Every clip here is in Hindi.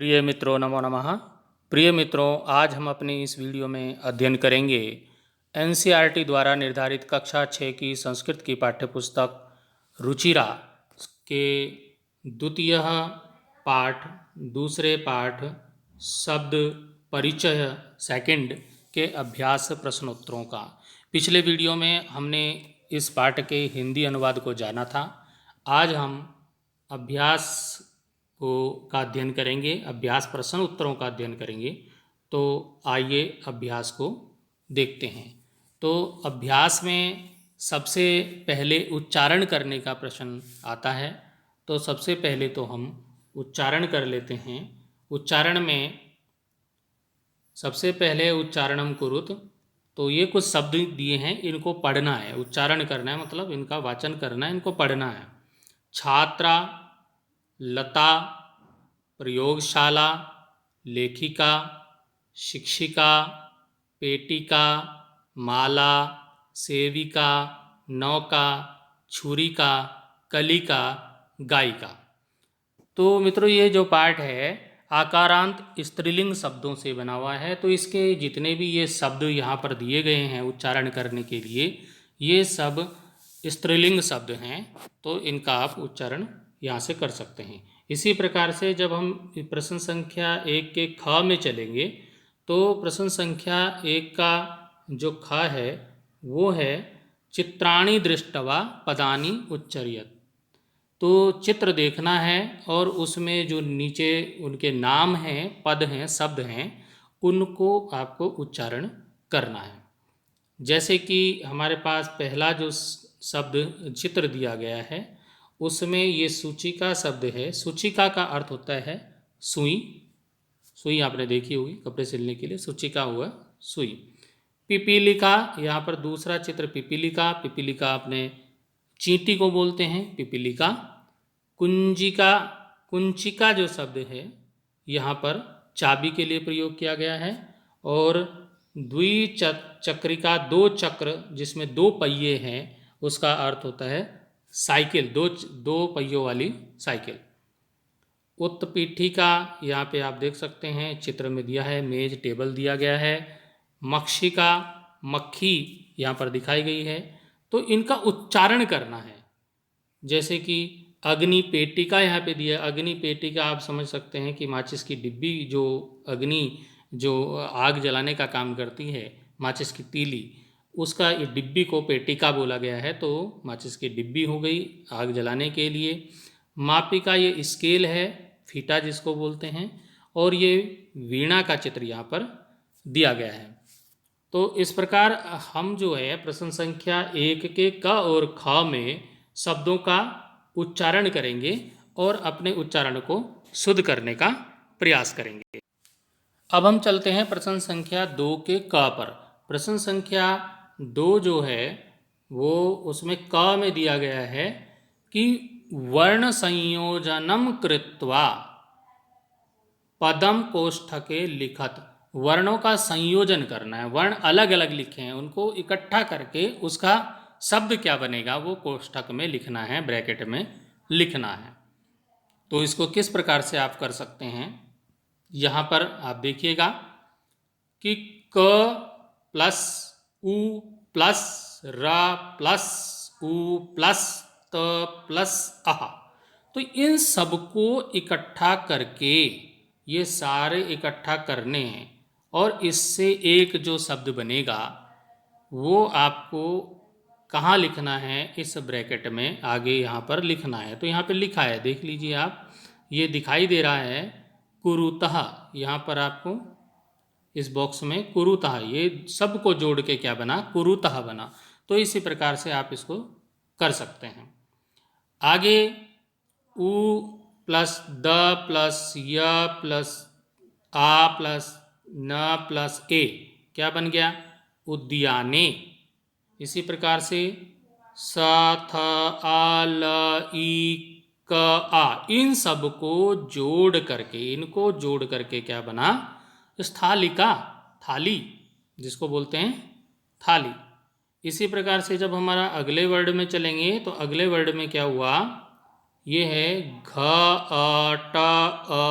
प्रिय मित्रों नमो नमः। प्रिय मित्रों, आज हम अपनी इस वीडियो में अध्ययन करेंगे एनसीईआरटी द्वारा निर्धारित कक्षा 6 की संस्कृत की पाठ्यपुस्तक रुचिरा के द्वितीय पाठ, दूसरे पाठ शब्द परिचय सेकंड के अभ्यास प्रश्नोत्तरों का। पिछले वीडियो में हमने इस पाठ के हिंदी अनुवाद को जाना था। आज हम अभ्यास का अध्ययन करेंगे, अभ्यास प्रश्न उत्तरों का अध्ययन करेंगे। तो आइए अभ्यास को देखते हैं। तो अभ्यास में सबसे पहले उच्चारण करने का प्रश्न आता है। तो सबसे पहले तो हम उच्चारण कर लेते हैं। उच्चारण में सबसे पहले उच्चारणम कुरुत। तो ये कुछ शब्द दिए हैं, इनको पढ़ना है, उच्चारण करना है, मतलब इनका वाचन करना है, इनको पढ़ना है। छात्रा, लता, प्रयोगशाला, लेखिका, शिक्षिका, पेटिका, माला, सेविका, नौका, छुरिका, कलिका, गायिका। तो मित्रों, ये जो पाठ है आकारांत स्त्रीलिंग शब्दों से बना हुआ है। तो इसके जितने भी ये शब्द यहाँ पर दिए गए हैं उच्चारण करने के लिए, ये सब स्त्रीलिंग शब्द हैं। तो इनका आप उच्चारण यहाँ से कर सकते हैं। इसी प्रकार से जब हम प्रश्न संख्या 1 के ख में चलेंगे, तो प्रश्न संख्या 1 का जो ख है वो है चित्राणि दृष्टवा पदानि उच्चर्यत। तो चित्र देखना है और उसमें जो नीचे उनके नाम हैं, पद हैं, शब्द हैं, उनको आपको उच्चारण करना है। जैसे कि हमारे पास पहला जो शब्द चित्र दिया गया है, उसमें ये सूचिका शब्द है। सूचिका का अर्थ होता है सुई। सुई आपने देखी होगी कपड़े सिलने के लिए, सूचिका हुआ सुई। पिपीलिका, यहाँ पर दूसरा चित्र पिपीलिका। पिपीलिका अपने चींटी को बोलते हैं, पिपीलिका। कुंजिका, कुंचिका जो शब्द है यहाँ पर चाबी के लिए प्रयोग किया गया है। और द्विचक्रिका, दो चक्र जिसमें दो पहिए हैं, उसका अर्थ होता है साइकिल, दो पहियों वाली साइकिल। उत्पीठिका, यहाँ पे आप देख सकते हैं चित्र में दिया है, मेज टेबल दिया गया है। मक्षिका, मक्खी यहाँ पर दिखाई गई है। तो इनका उच्चारण करना है। जैसे कि अग्नि पेटिका यहाँ पे दिया। अग्नि पेटिका आप समझ सकते हैं कि माचिस की डिब्बी, जो अग्नि जो आग जलाने का काम करती है, माचिस की तीली, उसका ये डिब्बी को पेटिका बोला गया है। तो माचिस की डिब्बी हो गई आग जलाने के लिए। मापिका, ये स्केल है, फीटा जिसको बोलते हैं। और ये वीणा का चित्र यहाँ पर दिया गया है। तो इस प्रकार हम जो है प्रश्न संख्या 1 के क और ख में शब्दों का उच्चारण करेंगे और अपने उच्चारण को शुद्ध करने का प्रयास करेंगे। अब हम चलते हैं प्रश्न संख्या 2 के क पर। प्रश्न संख्या 2 जो है वो उसमें क में दिया गया है कि वर्ण संयोजनम कृत्वा पदम कोष्ठके लिखत। वर्णों का संयोजन करना है, वर्ण अलग अलग लिखे हैं, उनको इकट्ठा करके उसका शब्द क्या बनेगा वो कोष्ठक में लिखना है, ब्रैकेट में लिखना है। तो इसको किस प्रकार से आप कर सकते हैं, यहाँ पर आप देखिएगा कि क प्लस उ प्लस र प्लस उ प्लस त प्लस अह। तो इन सबको इकट्ठा करके, ये सारे इकट्ठा करने हैं और इससे एक जो शब्द बनेगा वो आपको कहाँ लिखना है, इस ब्रैकेट में आगे यहाँ पर लिखना है। तो यहाँ पे लिखा है, देख लीजिए आप, ये दिखाई दे रहा है कुरुतः। यहाँ पर आपको इस बॉक्स में कुरुतः, ये सबको जोड़ के क्या बना, कुरुतः बना। तो इसी प्रकार से आप इसको कर सकते हैं। आगे उ प्लस द प्लस य प्लस आ प्लस न प्लस ए क्या बन गया, उद्याने। इसी प्रकार से स थ आ ल ई क आ, इन सब को जोड़ करके, इनको जोड़ करके क्या बना, स्थालिका, थाली जिसको बोलते हैं थाली। इसी प्रकार से जब हमारा अगले वर्ड में चलेंगे तो अगले वर्ड में क्या हुआ, ये है घ अ ट अ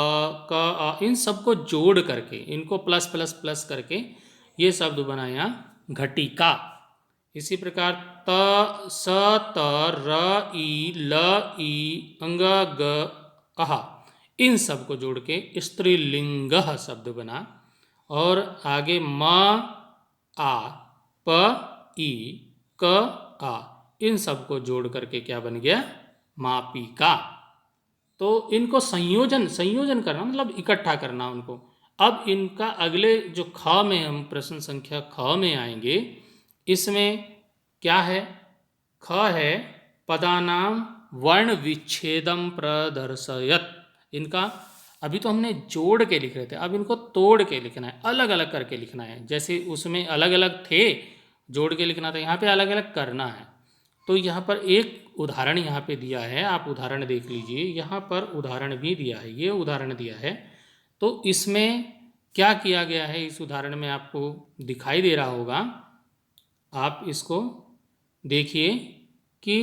क अ, इन सबको जोड़ करके, इनको प्लस प्लस प्लस करके ये शब्द बना यहाँ घटिका। इसी प्रकार त स त र ई ल ई अंग ग अह, इन सब को जोड़ के स्त्रीलिंग शब्द बना। और आगे म आ प ई क आ, इन सब को जोड़ करके क्या बन गया? मापिका। तो इनको संयोजन संयोजन करना मतलब इकट्ठा करना उनको। अब इनका अगले जो ख में, हम प्रश्न संख्या ख में आएंगे, इसमें क्या है? ख है पदानाम वर्ण विच्छेदम प्रदर्शयत। इनका अभी तो हमने जोड़ के लिख रहे थे, अब इनको तोड़ के लिखना है, अलग अलग करके लिखना है। जैसे उसमें अलग अलग थे, जोड़ के लिखना था, यहाँ पे अलग अलग करना है। तो यहाँ पर एक उदाहरण यहाँ पे दिया है, आप उदाहरण देख लीजिए। यहाँ पर उदाहरण भी दिया है, ये उदाहरण दिया है। तो इसमें क्या किया गया है, इस उदाहरण में आपको दिखाई दे रहा होगा। आप इसको देखिए कि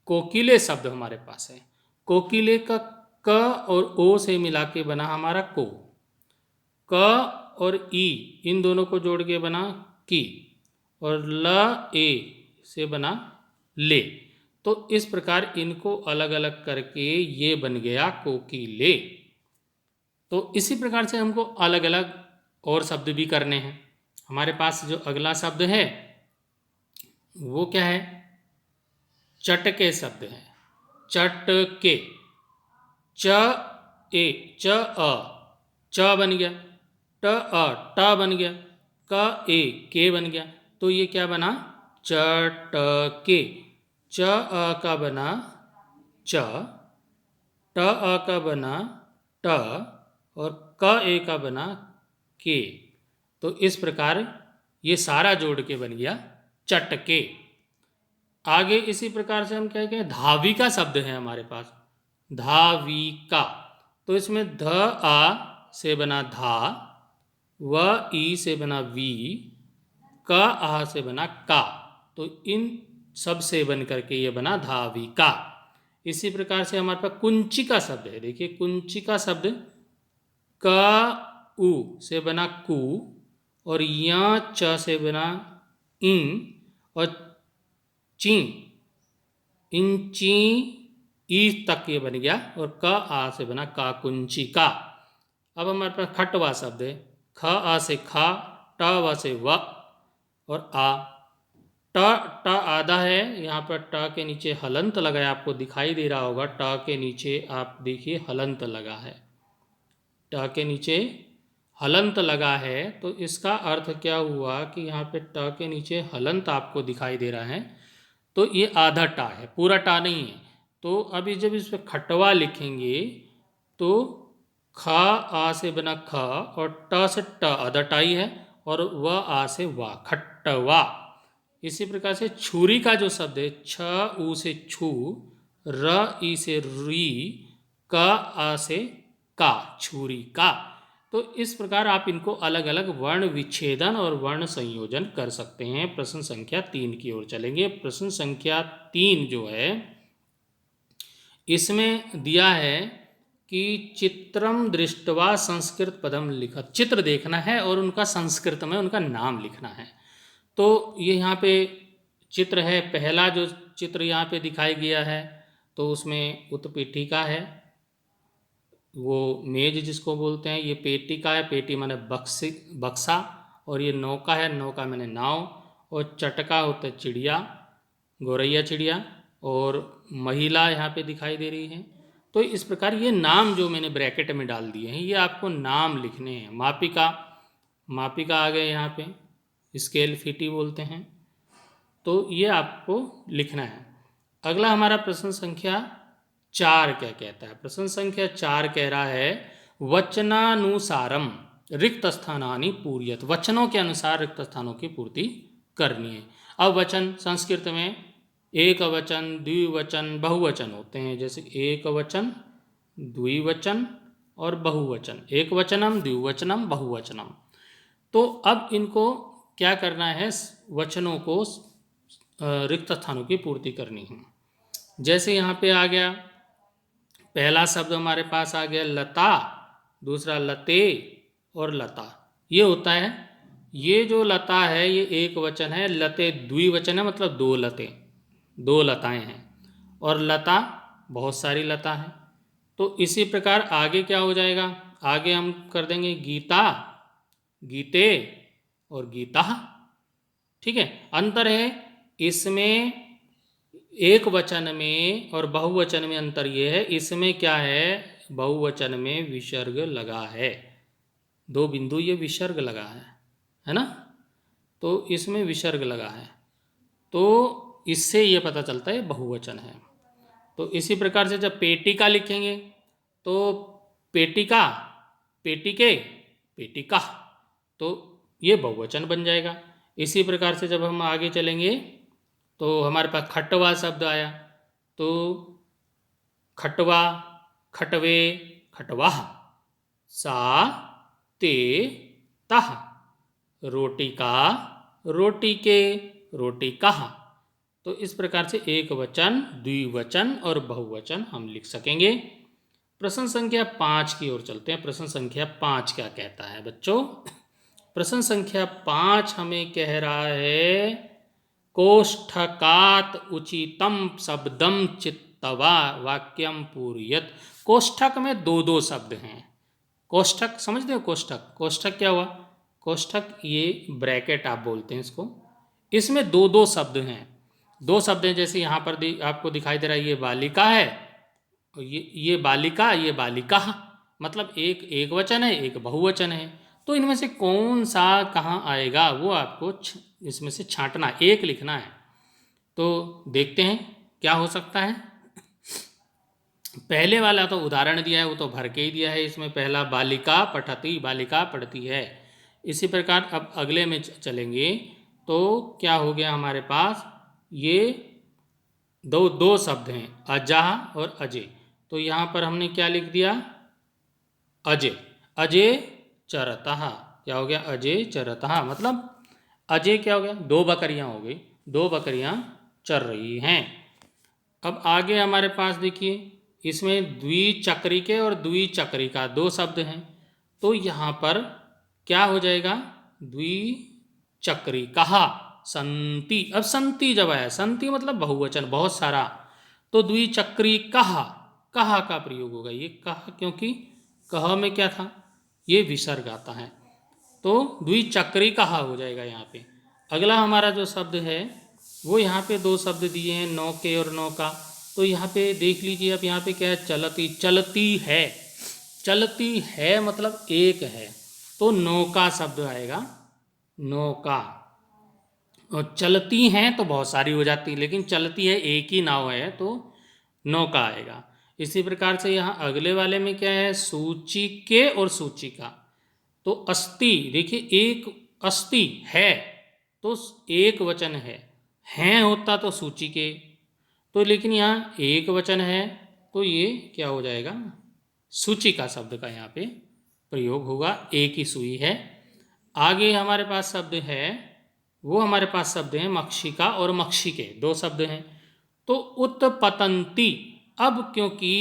कोकिले शब्द हमारे पास है। कोकिले का क और ओ से मिला के बना हमारा को। क और ई इन दोनों को जोड़ के बना की। और ल ए से बना ले। तो इस प्रकार इनको अलग अलग करके ये बन गया कोकिले। तो इसी प्रकार से हमको अलग अलग और शब्द भी करने हैं। हमारे पास जो अगला शब्द है वो क्या है? चटके शब्द है। चटके, च ए च अ, च बन गया, ट अ ट बन गया, क ए के बन गया। तो ये क्या बना? चटके। च अ का बना च, ट अ का बना ट, और क ए का बना के। तो इस प्रकार ये सारा जोड़ के बन गया चटके। आगे इसी प्रकार से हम क्या कहें? धाविका शब्द है हमारे पास, धाविका। तो इसमें ध आ से बना धा, व ई से बना वी, क आ से बना का। तो इन सब से बन करके ये बना धाविका। इसी प्रकार से हमारे पास कुंचिका शब्द है। देखिए कुंचिका शब्द क उ से बना कु, और या च से बना इन, और ची, इंची ई तक ये बन गया, और क आ से बना का कुंचिका। अब हमारे पास खटवा शब्द है। ख आ से खा, ट व से व, और आ। ट ट आधा है, यहाँ पर ट के नीचे हलंत लगा है, आपको दिखाई दे रहा होगा। ट के नीचे आप देखिए हलंत लगा है, ट के नीचे हलंत लगा है। तो इसका अर्थ क्या हुआ कि यहाँ पे ट के नीचे हलंत आपको दिखाई दे रहा है, तो ये आधा टा है, पूरा टा नहीं है। तो अभी जब इस पर खटवा लिखेंगे तो ख आ से बना ख, और ट से ट आधा टाई है, और व आ से वा, खट्टवा। इसी प्रकार से छुरी का जो शब्द है, छ ऊ से छू, र ई से री, क आ से का, छुरी का। तो इस प्रकार आप इनको अलग अलग वर्ण विच्छेदन और वर्ण संयोजन कर सकते हैं। प्रश्न संख्या 3 की ओर चलेंगे। प्रश्न संख्या 3 जो है, इसमें दिया है कि चित्रम दृष्टवा संस्कृत पदम लिखत। चित्र देखना है और उनका संस्कृत में उनका नाम लिखना है। तो ये यहाँ पे चित्र है, पहला जो चित्र यहाँ पे दिखाई गया है, तो उसमें उत्पीठिका है, वो मेज जिसको बोलते हैं। ये पेटिका है, पेटी माने बक्सी, बक्सा। और ये नौका है, नौका माने नाव। और चटका होता है चिड़िया, गौरैया चिड़िया। और महिला यहाँ पे दिखाई दे रही है। तो इस प्रकार ये नाम जो मैंने ब्रैकेट में डाल दिए हैं, ये आपको नाम लिखने हैं। मापिका, मापिका आ गए यहाँ पे, स्केल फीटी बोलते हैं। तो ये आपको लिखना है। अगला हमारा प्रश्न संख्या 4 क्या कहता है? प्रश्न संख्या 4 कह रहा है वचनानुसारम रिक्त स्थानानि पूर्यत। वचनों के अनुसार रिक्त स्थानों की पूर्ति करनी है। अब वचन संस्कृत में एक वचन, द्विवचन, बहुवचन होते हैं। जैसे एक वचन, द्विवचन और बहुवचन। एक वचनम, द्विवचनम, बहुवचनम। तो अब इनको क्या करना है? वचनों को रिक्त स्थानों की पूर्ति करनी है। जैसे यहाँ पे आ गया पहला शब्द हमारे पास आ गया लता, दूसरा लते और लता। ये होता है, ये जो लता है ये एक वचन है, लते द्विवचन है, मतलब दो लते, दो लताएं हैं, और लता बहुत सारी लता है। तो इसी प्रकार आगे क्या हो जाएगा, आगे हम कर देंगे गीता, गीते और गीता। ठीक है, अंतर है इसमें एक वचन में और बहुवचन में, अंतर ये है इसमें क्या है, बहुवचन में विसर्ग लगा है, दो बिंदु ये विसर्ग लगा है ना, तो इसमें विसर्ग लगा है, तो इससे ये पता चलता है बहुवचन है। तो इसी प्रकार से जब पेटिका लिखेंगे तो पेटिका, पेटिके, पेटिका, तो ये बहुवचन बन जाएगा। इसी प्रकार से जब हम आगे चलेंगे तो हमारे पास खटवा शब्द आया, तो खटवा, खटवे, खटवाह, सा, ते, ताह, रोटिका, रोटिके, रोटिकाह। तो इस प्रकार से एक वचन, द्विवचन और बहुवचन हम लिख सकेंगे। प्रश्न संख्या 5 की ओर चलते हैं। प्रश्न संख्या 5 क्या कहता है बच्चों? प्रश्न संख्या 5 हमें कह रहा है कोष्ठकात उचितम शब्दम चित्तवा वाक्यम पूरयत। कोष्ठक में दो दो शब्द हैं। कोष्ठक समझते हो? कोष्ठक, कोष्ठक क्या हुआ? कोष्ठक ये ब्रैकेट आप बोलते हैं इसको। इसमें दो दो शब्द हैं, दो शब्द हैं, जैसे यहाँ पर आपको दिखाई दे रहा है, ये बालिका है, ये बालिका, ये बालिका, मतलब एक एक वचन है, एक बहुवचन है। तो इनमें से कौन सा कहाँ आएगा वो आपको इसमें से छांटना, एक लिखना है। तो देखते हैं क्या हो सकता है। पहले वाला तो उदाहरण दिया है, वो तो भर के ही दिया है। इसमें पहला बालिका पठती, बालिका पढ़ती है। इसी प्रकार अब अगले में चलेंगे तो क्या हो गया हमारे पास, ये दो दो शब्द हैं, अजाह और अजय। तो यहाँ पर हमने क्या लिख दिया, अजय, अजय चरतः। क्या हो गया? अजय चरतः, मतलब अजय क्या हो गया? दो बकरियां हो गई, दो बकरियां चर रही हैं। अब आगे हमारे पास देखिए, इसमें द्विचक्रिके और द्विचक्रिका दो शब्द हैं। तो यहाँ पर क्या हो जाएगा? द्विचक्रिका संति। अब संति जब आया, संति मतलब बहुवचन, बहुत सारा, तो द्विचक्रिका, कहा का प्रयोग होगा। ये कहा, क्योंकि कह में क्या था, ये विसर्ग आता है, तो द्विचक्रिका हो जाएगा यहाँ पे। अगला हमारा जो शब्द है वो यहाँ पे दो शब्द दिए हैं, नौके और नौका। तो यहाँ पे देख लीजिए, अब यहाँ पे क्या है, चलती, चलती है, चलती है मतलब एक है, तो नौका शब्द आएगा, नौका। और चलती हैं तो बहुत सारी हो जाती, लेकिन चलती है एक ही नाव है तो नौका आएगा। इसी प्रकार से यहाँ अगले वाले में क्या है, सूची के और सूचिका। तो अस्ति, देखिए एक अस्ति है तो एक वचन है, हैं होता तो सूची के, तो लेकिन यहाँ एक वचन है तो ये क्या हो जाएगा, सूचिका शब्द का यहाँ पे प्रयोग होगा, एक ही सुई है। आगे हमारे पास शब्द है, वो हमारे पास शब्द हैं मक्षिका और मक्षिके, दो शब्द हैं। तो उत्पतंती, अब क्योंकि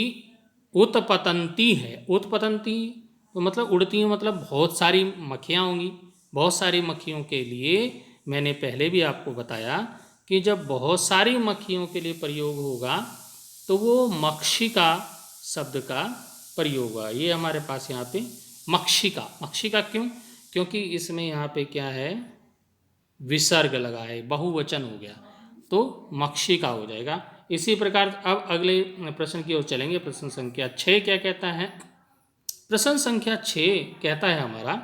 उत्पतंती है, उत्पतंती तो मतलब उड़ती हैं, मतलब बहुत सारी मक्खियाँ होंगी। बहुत सारी मक्खियों के लिए मैंने पहले भी आपको बताया कि जब बहुत सारी मक्खियों के लिए प्रयोग होगा तो वो मक्षिका शब्द का प्रयोग हुआ। ये हमारे पास यहाँ पे मक्षिका, मक्षिका क्यों? क्योंकि इसमें यहाँ पे क्या है, विसर्ग लगा है, बहुवचन हो गया, तो मक्षिका हो जाएगा। इसी प्रकार अब अगले प्रश्न की ओर चलेंगे। प्रश्न संख्या 6 क्या कहता है? प्रश्न संख्या 6 कहता है हमारा,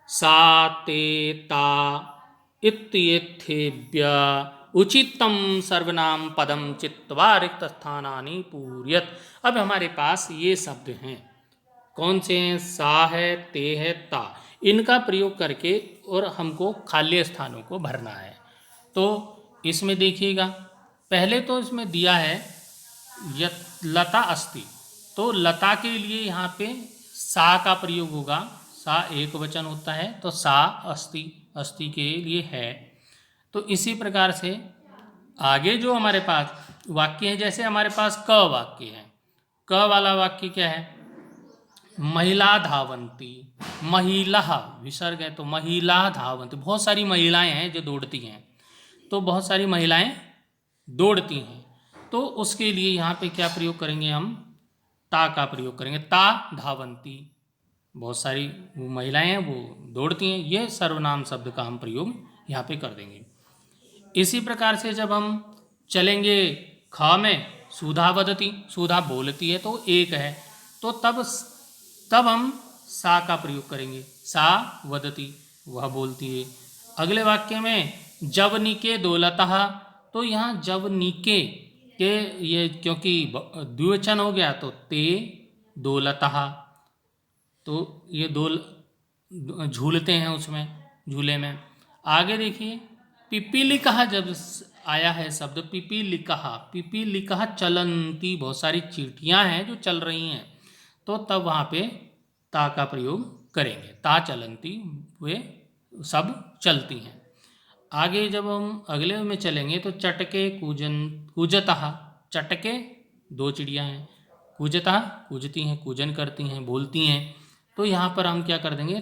सा ते ता इत्येथेभ्य उचितम सर्वनाम पदम चित्वा रिक्त स्थानानि पूरयत। अब हमारे पास ये शब्द हैं, कौन से हैं? सा है, ते है, ता, इनका प्रयोग करके और हमको खाली स्थानों को भरना है। तो इसमें देखिएगा, पहले तो इसमें दिया है लता अस्ति, तो लता के लिए यहाँ पे सा का प्रयोग होगा, सा एक वचन होता है, तो सा अस्ति, अस्ति के लिए है। तो इसी प्रकार से आगे जो हमारे पास वाक्य है, जैसे हमारे पास क वाक्य है, क वाला वाक्य क्या है? महिला धावंती, महिला विसर्ग है तो महिला धावंती, बहुत सारी महिलाएं हैं जो दौड़ती हैं, तो बहुत सारी महिलाएं दौड़ती हैं, तो उसके लिए यहाँ पे क्या प्रयोग करेंगे हम? ता का प्रयोग करेंगे, ता धावंती, बहुत सारी वो महिलाएं हैं वो दौड़ती हैं, ये सर्वनाम शब्द का हम प्रयोग यहाँ पे कर देंगे। इसी प्रकार से जब हम चलेंगे ख में, सुधा वदती, सुधा बोलती है तो एक है, तो तब हम सा का प्रयोग करेंगे, सा वदती, वह बोलती है। अगले वाक्य में जवनिके दौलतः, तो यहाँ जवनिके के ये क्योंकि द्विवचन हो गया तो ते दौलतः, तो ये झूलते हैं उसमें, झूले में। आगे देखिए पिपीलिका, जब आया है शब्द पिपीलिका चलंती, बहुत सारी चींटियां हैं जो चल रही हैं, तो तब वहाँ पे ता का प्रयोग करेंगे, ता चलंती, वे सब चलती हैं। आगे जब हम अगले में चलेंगे तो चटके कूजतः, चटके दो चिड़ियाँ हैं, कूजतः कूजती हैं, कूजन करती हैं, बोलती हैं, तो यहाँ पर हम क्या कर देंगे?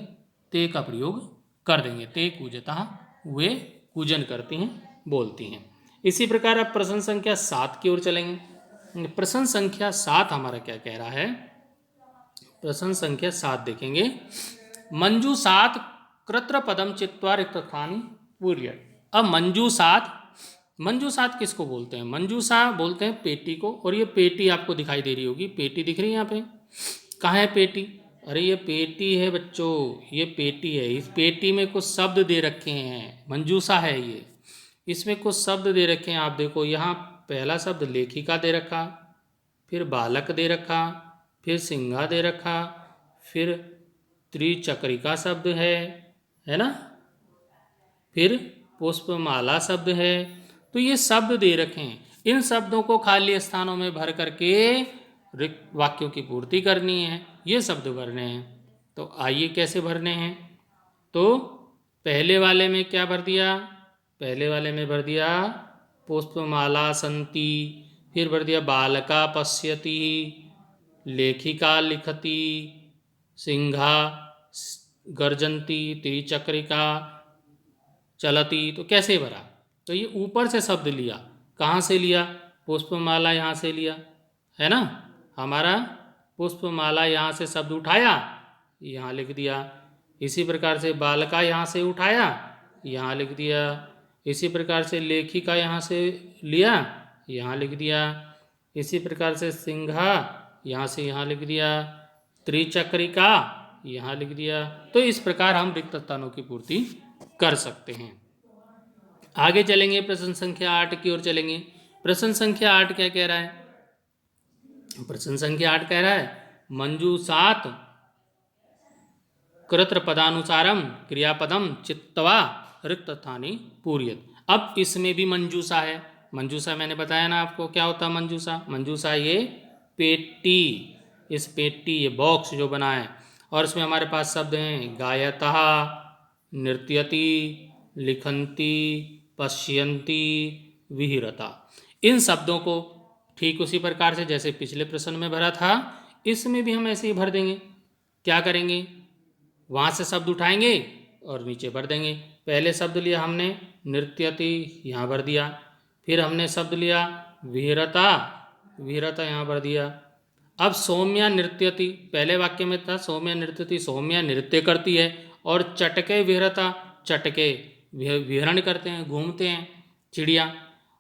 ते का प्रयोग कर देंगे, ते कूजतः, वे कूजन करती हैं, बोलती हैं। इसी प्रकार अब प्रश्न संख्या 7 की ओर चलेंगे। प्रश्न संख्या 7 हमारा क्या कह रहा है? प्रश्न संख्या 7 देखेंगे, मंजूषात कृत्रपदम चित्वा रिक्तस्थानि पूर्य। अब मंजूषात किसको बोलते हैं? मंजूषा बोलते हैं पेटी को, और ये पेटी आपको दिखाई दे रही होगी, पेटी दिख रही है यहाँ पे, कहाँ है पेटी? अरे ये पेटी है बच्चों, ये पेटी है, इस पेटी में कुछ शब्द दे रखे हैं, मंजूषा है ये, इसमें कुछ शब्द दे रखे हैं। आप देखो यहाँ पहला शब्द लेखिका दे रखा, फिर बालक दे रखा, फिर सिंघा दे रखा, फिर त्रिचक्रिका शब्द है ना, फिर पुष्पमाला शब्द है, तो ये शब्द दे रखे हैं। इन शब्दों को खाली स्थानों में भर करके रिक्त वाक्यों की पूर्ति करनी है, ये शब्द भरने हैं। तो आइए कैसे भरने हैं? तो पहले वाले में क्या भर दिया? पहले वाले में भर दिया पुष्पमाला सन्ति, फिर भर दिया बालका पश्यति, लेखिका लिखति, सिंघा गर्जन्ति, त्रिचक्रिका चलती, तो कैसे भरा? तो ये ऊपर से शब्द लिया, कहाँ से लिया? पुष्पमाला यहाँ से लिया, है ना, हमारा पुष्पमाला यहाँ से शब्द उठाया, यहाँ लिख दिया। इसी प्रकार से बालका यहाँ से उठाया, यहाँ लिख दिया। इसी प्रकार से लेखिका यहाँ से लिया, यहाँ लिख दिया। इसी प्रकार से सिंघा यहाँ से यहाँ लिख दिया, त्रिचक्रिका यहाँ लिख दिया। तो इस प्रकार हम रिक्त स्थानों की पूर्ति कर सकते हैं। आगे चलेंगे, प्रश्न संख्या 8 की ओर चलेंगे। प्रश्न संख्या 8 क्या कह रहा है? प्रश्न संख्या 8 कह रहा है मंजूषात कृत्रपदानुसारम क्रियापदम चित्वा रिक्त स्थानी पूर्यत। अब इसमें भी मंजूषा है। मंजूषा मैंने बताया ना आपको क्या होता है मंजूषा? मंजूषा ये पेटी, इस पेटी ये बॉक्स जो बना है, और इसमें हमारे पास शब्द हैं गायतः, नृत्यति, लिखन्ति, पश्यन्ति, विहिरता। इन शब्दों को ठीक उसी प्रकार से जैसे पिछले प्रश्न में भरा था, इसमें भी हम ऐसे ही भर देंगे। क्या करेंगे? वहाँ से शब्द उठाएंगे और नीचे भर देंगे। पहले शब्द लिया हमने नृत्यति, यहाँ भर दिया। फिर हमने शब्द लिया विहिरता, विहिरता यहाँ भर दिया। अब सौम्या नृत्यति, पहले वाक्य में था सौम्या नृत्यति, सौम्या नृत्य करती है, और चटके विहरता, चटके विहरण करते हैं, घूमते हैं चिड़िया।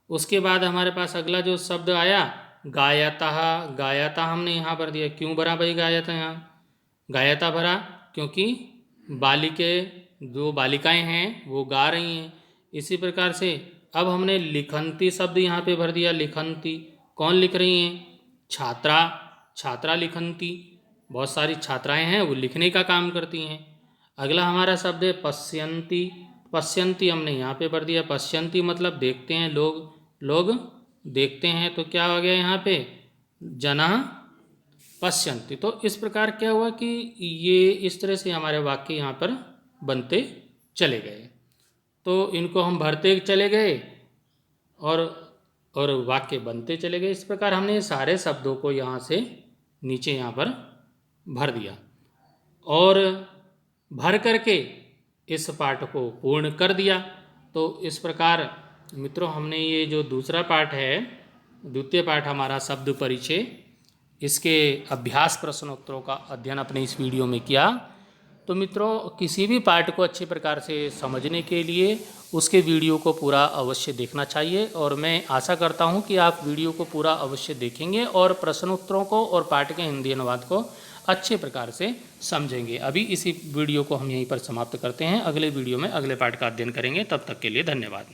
उसके बाद हमारे पास अगला जो शब्द आया गायता, गायता हमने यहाँ भर दिया। क्यों भरा भाई गायता? यहाँ गायता भरा क्योंकि जो बालिकाएं हैं वो गा रही हैं। इसी प्रकार से अब हमने लिखन्ति शब्द यहाँ पे भर दिया, लिखन्ति, कौन लिख रही हैं? छात्रा, छात्रा लिखन्ति, बहुत सारी छात्राएं हैं वो लिखने का काम करती हैं। अगला हमारा शब्द है पश्यन्ति, पश्यन्ति हमने यहाँ पे भर दिया। पश्यन्ति मतलब देखते हैं, लोग देखते हैं, तो क्या हो गया यहाँ पे? जना पश्यन्ति। तो इस प्रकार क्या हुआ कि ये इस तरह से हमारे वाक्य यहाँ पर बनते चले गए। तो इनको हम भरते चले गए और वाक्य बनते चले गए। इस प्रकार हमने सारे शब्दों को यहाँ से नीचे यहाँ पर भर दिया और भर करके इस पाठ को पूर्ण कर दिया। तो इस प्रकार मित्रों हमने ये जो दूसरा पाठ है, द्वितीय पाठ हमारा शब्द परिचय, इसके अभ्यास प्रश्नोत्तरों का अध्ययन अपने इस वीडियो में किया। तो मित्रों किसी भी पाठ को अच्छी प्रकार से समझने के लिए उसके वीडियो को पूरा अवश्य देखना चाहिए और मैं आशा करता हूं कि आप वीडियो को पूरा अवश्य देखेंगे और प्रश्नोत्तरों को और पाठ के हिंदी अनुवाद को अच्छे प्रकार से समझेंगे। अभी इसी वीडियो को हम यहीं पर समाप्त करते हैं। अगले वीडियो में अगले पाठ का अध्ययन करेंगे। तब तक के लिए धन्यवाद।